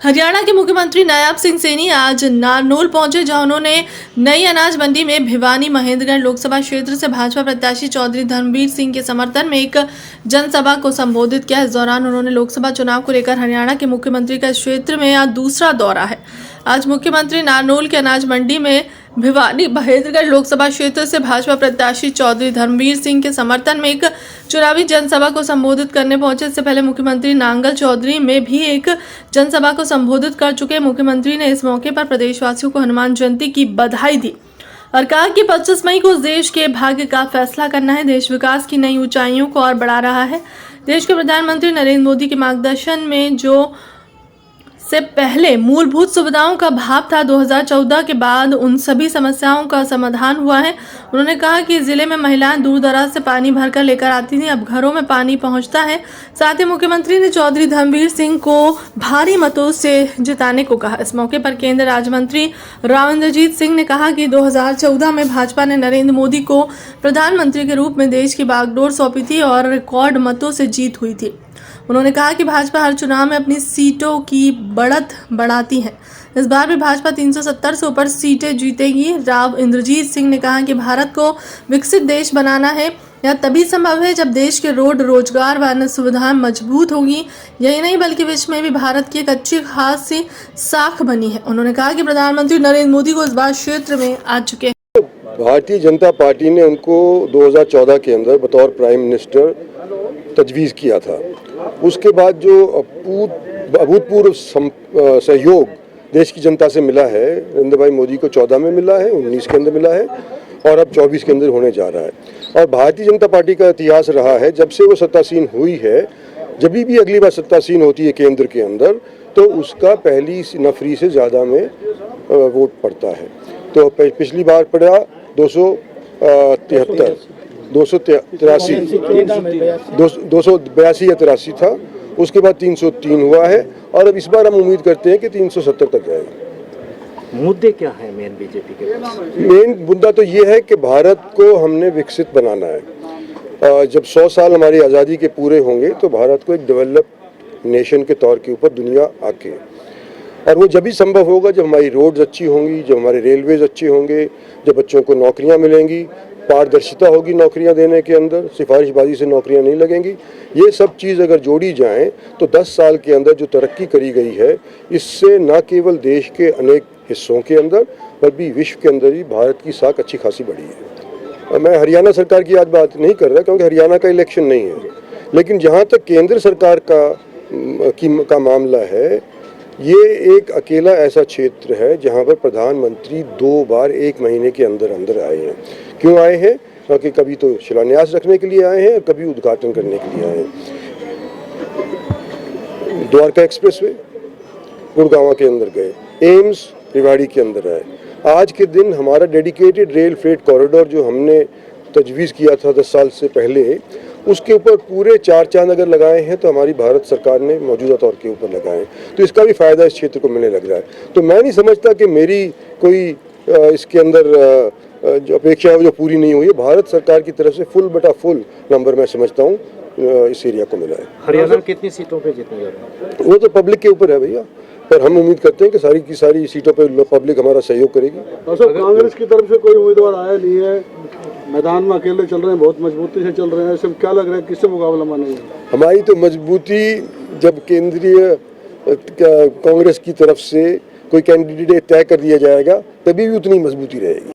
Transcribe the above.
हरियाणा के मुख्यमंत्री नायब सिंह सैनी आज नारनौल पहुंचे, जहां उन्होंने नई अनाज मंडी में भिवानी महेंद्रगढ़ लोकसभा क्षेत्र से भाजपा प्रत्याशी चौधरी धर्मवीर सिंह के समर्थन में एक जनसभा को संबोधित किया। इस दौरान उन्होंने लोकसभा चुनाव को लेकर हरियाणा के मुख्यमंत्री का इस क्षेत्र में आज दूसरा दौरा है। आज मुख्यमंत्री नारनौल के अनाज मंडी में भिवानी महेंद्रगढ़ लोकसभा क्षेत्र से भाजपा प्रत्याशी चौधरी धर्मवीर सिंह के समर्थन में एक चुनावी जनसभा को संबोधित करने पहुंचे। इससे पहले मुख्यमंत्री नांगल चौधरी में भी एक जनसभा को संबोधित कर चुके मुख्यमंत्री ने इस मौके पर प्रदेशवासियों को हनुमान जयंती की बधाई दी और कहा कि 25 मई को उस देश के भाग्य का फैसला करना है। देश विकास की नई ऊंचाइयों को और बढ़ा रहा है। देश के प्रधानमंत्री नरेंद्र मोदी के मार्गदर्शन में जो से पहले मूलभूत सुविधाओं का अभाव था, 2014 के बाद उन सभी समस्याओं का समाधान हुआ है। उन्होंने कहा कि जिले में महिलाएं दूर दराज से पानी भरकर लेकर आती थीं, अब घरों में पानी पहुंचता है। साथ ही मुख्यमंत्री ने चौधरी धर्मवीर सिंह को भारी मतों से जिताने को कहा। इस मौके पर केंद्रीय राज्य मंत्री राव इंद्रजीत सिंह ने कहा कि 2014 में भाजपा ने नरेंद्र मोदी को प्रधानमंत्री के रूप में देश की बागडोर सौंपी थी और रिकॉर्ड मतों से जीत हुई थी। उन्होंने कहा कि भाजपा हर चुनाव में अपनी सीटों की बढ़त बढ़ाती है। इस बार भी भाजपा 370 से ऊपर सीटें जीतेगी। राव इंद्रजीत सिंह ने कहा कि भारत को विकसित देश बनाना है। यह तभी संभव है जब देश के रोड, रोजगार व अन्य सुविधाएं मजबूत होंगी। यही नहीं बल्कि विश्व में भी भारत की एक अच्छी खासी साख बनी है। उन्होंने कहा कि प्रधानमंत्री नरेंद्र मोदी को इस बार क्षेत्र में आ चुके हैं। भारतीय जनता पार्टी ने उनको 2014 के अंदर बतौर प्राइम मिनिस्टर तजवीज़ किया था। उसके बाद जो अभूतपूर्व सहयोग देश की जनता से मिला है, नरेंद्र भाई मोदी को 14 में मिला है, 19 के अंदर मिला है और अब 24 के अंदर होने जा रहा है। और भारतीय जनता पार्टी का इतिहास रहा है, जब से वो सत्तासीन हुई है, जब भी अगली बार सत्तासीन होती है केंद्र के अंदर, तो उसका पहली नफरी से ज़्यादा में वोट पड़ता है। तो पिछली बार पड़ा 282 या 83 था, उसके बाद 303 हुआ है और अब इस बार हम उम्मीद करते हैं कि 370 तक जाएगा। मुद्दे क्या है मेन बीजेपी के? मेन मुद्दा तो ये है कि भारत को हमने विकसित बनाना है। जब 100 साल हमारी आज़ादी के पूरे होंगे तो भारत को एक डेवलप्ड नेशन के तौर के ऊपर दुनिया आके, और वो जब भी संभव होगा जब हमारी रोड्स अच्छी होंगी, जब हमारे रेलवेज अच्छे होंगे, जब बच्चों को नौकरियां मिलेंगी, पारदर्शिता होगी नौकरियां देने के अंदर, सिफारिशबाजी से नौकरियां नहीं लगेंगी। ये सब चीज़ अगर जोड़ी जाएं तो 10 साल के अंदर जो तरक्की करी गई है, इससे न केवल देश के अनेक हिस्सों के अंदर बल्कि विश्व के अंदर भी भारत की साख अच्छी खासी बढ़ी है। और मैं हरियाणा सरकार की आज बात नहीं कर रहा क्योंकि हरियाणा का इलेक्शन नहीं है, लेकिन जहाँ तक केंद्र सरकार का मामला है, ये एक अकेला ऐसा क्षेत्र है जहाँ पर प्रधानमंत्री 2 बार 1 महीने के अंदर अंदर आए हैं। क्यों आए हैं? क्योंकि कभी तो शिलान्यास रखने के लिए आए हैं और कभी उद्घाटन करने के लिए आए हैं। द्वारका एक्सप्रेसवे गुड़गांव के अंदर गए, एम्स रेवाड़ी के अंदर आए। आज के दिन हमारा डेडिकेटेड रेल फ्रेट कॉरिडोर जो हमने तजवीज़ किया था 10 साल से पहले, उसके ऊपर पूरे 4 चांद अगर लगाए हैं तो हमारी भारत सरकार ने मौजूदा तौर के ऊपर लगाए, तो इसका भी फ़ायदा इस क्षेत्र को मिलने लग रहा है। तो मैं नहीं समझता कि मेरी कोई इसके अंदर जो अपेक्षा है जो पूरी नहीं हुई है। भारत सरकार की तरफ से फुल नंबर मैं समझता हूँ इस एरिया को मिला है। हरियाणा में कितनी सीटों पे जीतने जा रहे हैं? वो तो पब्लिक के ऊपर है भैया, पर हम उम्मीद करते हैं कि सारी की सारी सीटों पर पब्लिक हमारा सहयोग करेगी। कांग्रेस की तरफ से कोई उम्मीदवार आया नहीं है, मैदान में अकेले चल रहे हैं, बहुत मजबूती से चल रहे हैं। सब क्या लग रहा है किससे मुकाबला मानेंगे? हमारी तो मजबूती जब केंद्रीय कांग्रेस की तरफ से कोई कैंडिडेट तय कर दिया जाएगा तभी भी उतनी मजबूती रहेगी।